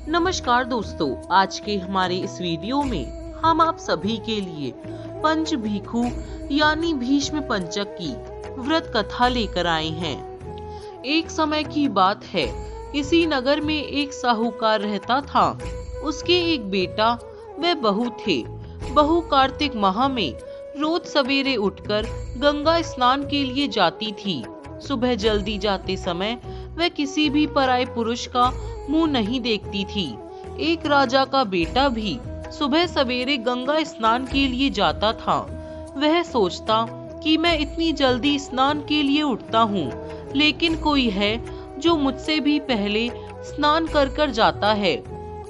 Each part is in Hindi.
नमस्कार दोस्तों, आज के हमारे इस वीडियो में हम आप सभी के लिए पंच भिखु यानी भीष्म पंचक की व्रत कथा लेकर आए हैं। एक समय की बात है, किसी नगर में एक साहूकार रहता था। उसके एक बेटा व बहू थे। बहू कार्तिक माह में रोज सवेरे उठकर गंगा स्नान के लिए जाती थी। सुबह जल्दी जाते समय वह किसी भी पराये पुरुष का मुंह नहीं देखती थी। एक राजा का बेटा भी सुबह सवेरे गंगा स्नान के लिए जाता था। वह सोचता कि मैं इतनी जल्दी स्नान के लिए उठता हूँ, लेकिन कोई है जो मुझसे भी पहले स्नान कर जाता है।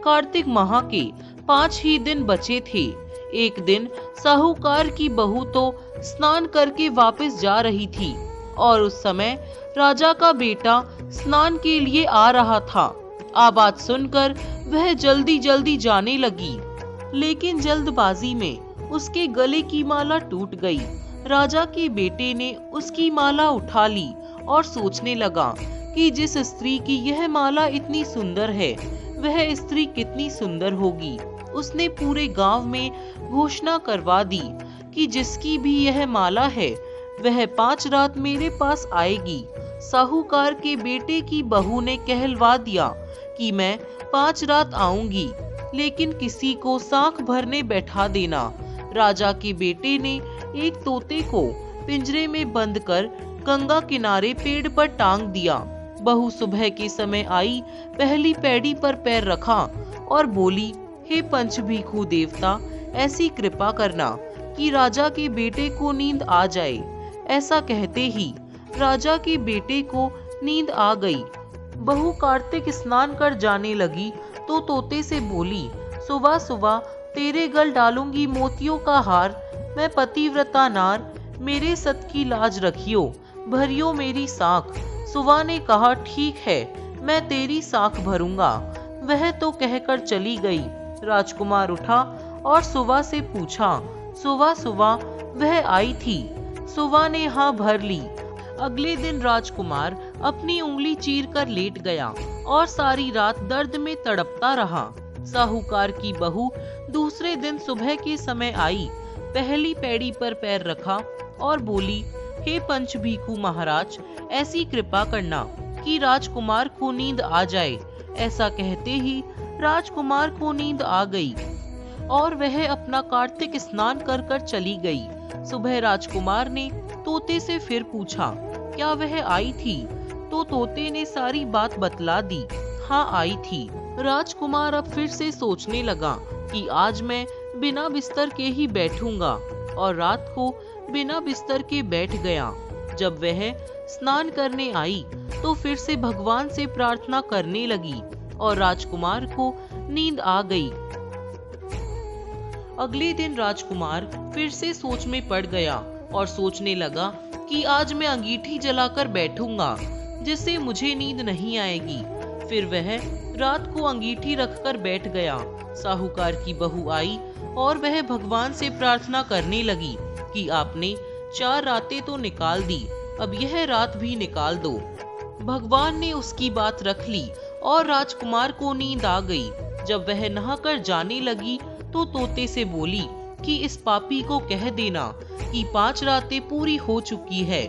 कार्तिक माह के 5 ही दिन बचे थे। एक दिन साहूकार की बहू तो स्नान करके वापस जा रही थी और उस समय राजा का बेटा स्नान के लिए आ रहा था। आवाज सुनकर वह जल्दी जल्दी जाने लगी, लेकिन जल्दबाजी में उसके गले की माला टूट गई। राजा के बेटे ने उसकी माला उठा ली और सोचने लगा कि जिस स्त्री की यह माला इतनी सुंदर है, वह स्त्री कितनी सुंदर होगी। उसने पूरे गांव में घोषणा करवा दी कि जिसकी भी यह माला है, वह 5 रात मेरे पास आएगी। साहूकार के बेटे की बहू ने कहलवा दिया कि मैं 5 रात आऊंगी, लेकिन किसी को साख भरने बैठा देना। राजा के बेटे ने एक तोते को पिंजरे में बंद कर गंगा किनारे पेड़ पर टांग दिया। बहू सुबह के समय आई, पहली पैड़ी पर पैर रखा और बोली, हे पंच भिखु देवता, ऐसी कृपा करना कि राजा के बेटे को नींद आ जाए। ऐसा कहते ही राजा के बेटे को नींद आ गई। बहू कार्तिक स्नान कर जाने लगी तो तोते से बोली, सुबह सुबह तेरे गल डालूंगी मोतियों का हार। मैं पतिव्रता नार, मेरे सत की लाज रखियो, भरियो मेरी साख। सुबह ने कहा, ठीक है, मैं तेरी साख भरूंगा। वह तो कहकर चली गई। राजकुमार उठा और सुबह से पूछा। सुबह सुबह वह आई थी। सुबह ने हाँ भर ली। अगले दिन राजकुमार अपनी उंगली चीर कर लेट गया और सारी रात दर्द में तड़पता रहा। साहूकार की बहू दूसरे दिन सुबह के समय आई, पहली पैड़ी पर पैर रखा और बोली, हे पंच भिखु महाराज, ऐसी कृपा करना कि राजकुमार को नींद आ जाए। ऐसा कहते ही राजकुमार को नींद आ गई और वह अपना कार्तिक स्नान कर चली गई। सुबह राजकुमार ने तोते से फिर पूछा, क्या वह आई थी? तो तोते ने सारी बात बतला दी। हाँ, आई थी। राजकुमार अब फिर से सोचने लगा कि आज मैं बिना बिस्तर के ही बैठूंगा, और रात को बिना बिस्तर के बैठ गया। जब वह स्नान करने आई तो फिर से भगवान से प्रार्थना करने लगी और राजकुमार को नींद आ गई। अगले दिन राजकुमार फिर से सोच में पड़ गया और सोचने लगा कि आज मैं अंगीठी जलाकर बैठूंगा, जिससे मुझे नींद नहीं आएगी। फिर वह रात को अंगीठी रखकर बैठ गया। साहूकार की बहू आई और वह भगवान से प्रार्थना करने लगी कि आपने 4 रातें तो निकाल दी, अब यह रात भी निकाल दो। भगवान ने उसकी बात रख ली और राजकुमार को नींद आ गई। जब वह नहाकर जाने लगी तो तोते से बोली कि इस पापी को कह देना कि 5 रातें पूरी हो चुकी है,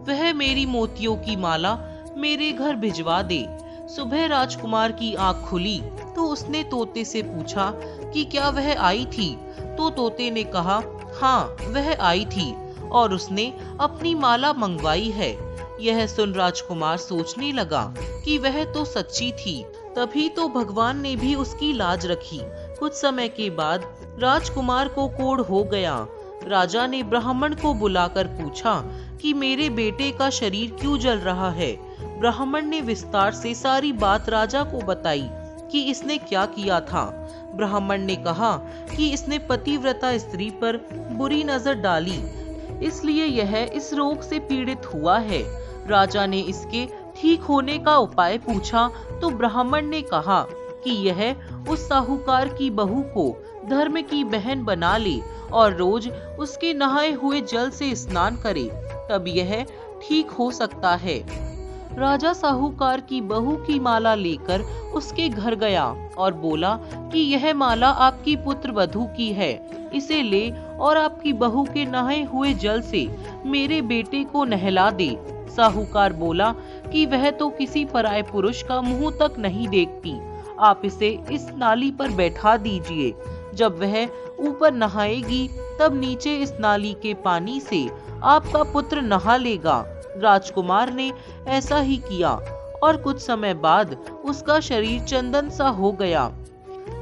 वह मेरी मोतियों की माला मेरे घर भिजवा दे। सुबह राजकुमार की आंख खुली तो उसने तोते से पूछा कि क्या वह आई थी? तो तोते ने कहा, हाँ, वह आई थी और उसने अपनी माला मंगवाई है। यह सुन राजकुमार सोचने लगा कि वह तो सच्ची थी। तभी तो भगवान ने भी उसकी लाज रखी। कुछ समय के बाद राजकुमार को कोढ़ हो गया। राजा ने ब्राह्मण को बुलाकर पूछा कि मेरे बेटे का शरीर क्यों जल रहा है। ब्राह्मण ने विस्तार से सारी बात राजा को बताई कि इसने क्या किया था। ब्राह्मण ने कहा कि इसने पतिव्रता स्त्री पर बुरी नजर डाली, इसलिए यह इस रोग से पीड़ित हुआ है। राजा ने इसके ठीक होने का उपाय पूछा तो ब्राह्मण ने कहा कि यह उस साहूकार की बहू को धर्म की बहन बना ले और रोज उसके नहाए हुए जल से स्नान करे, तब यह ठीक हो सकता है। राजा साहूकार की बहू की माला लेकर उसके घर गया और बोला कि यह माला आपकी पुत्र वधू की है, इसे ले और आपकी बहू के नहाए हुए जल से मेरे बेटे को नहला दे। साहूकार बोला कि वह तो किसी पराये पुरुष का मुंह तक नहीं देखती, आप इसे इस नाली पर बैठा दीजिए। जब वह ऊपर नहाएगी तब नीचे इस नाली के पानी से आपका पुत्र नहा लेगा। राजकुमार ने ऐसा ही किया और कुछ समय बाद उसका शरीर चंदन सा हो गया।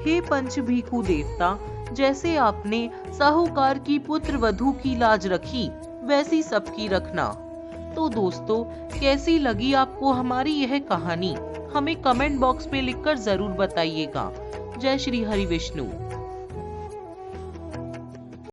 हे पंच भीखू देवता, जैसे आपने साहूकार की पुत्र वधू की लाज रखी वैसी सबकी रखना। तो दोस्तों, कैसी लगी आपको हमारी यह कहानी? हमें कमेंट बॉक्स में लिखकर जरूर बताइएगा। जय श्री हरि विष्णु।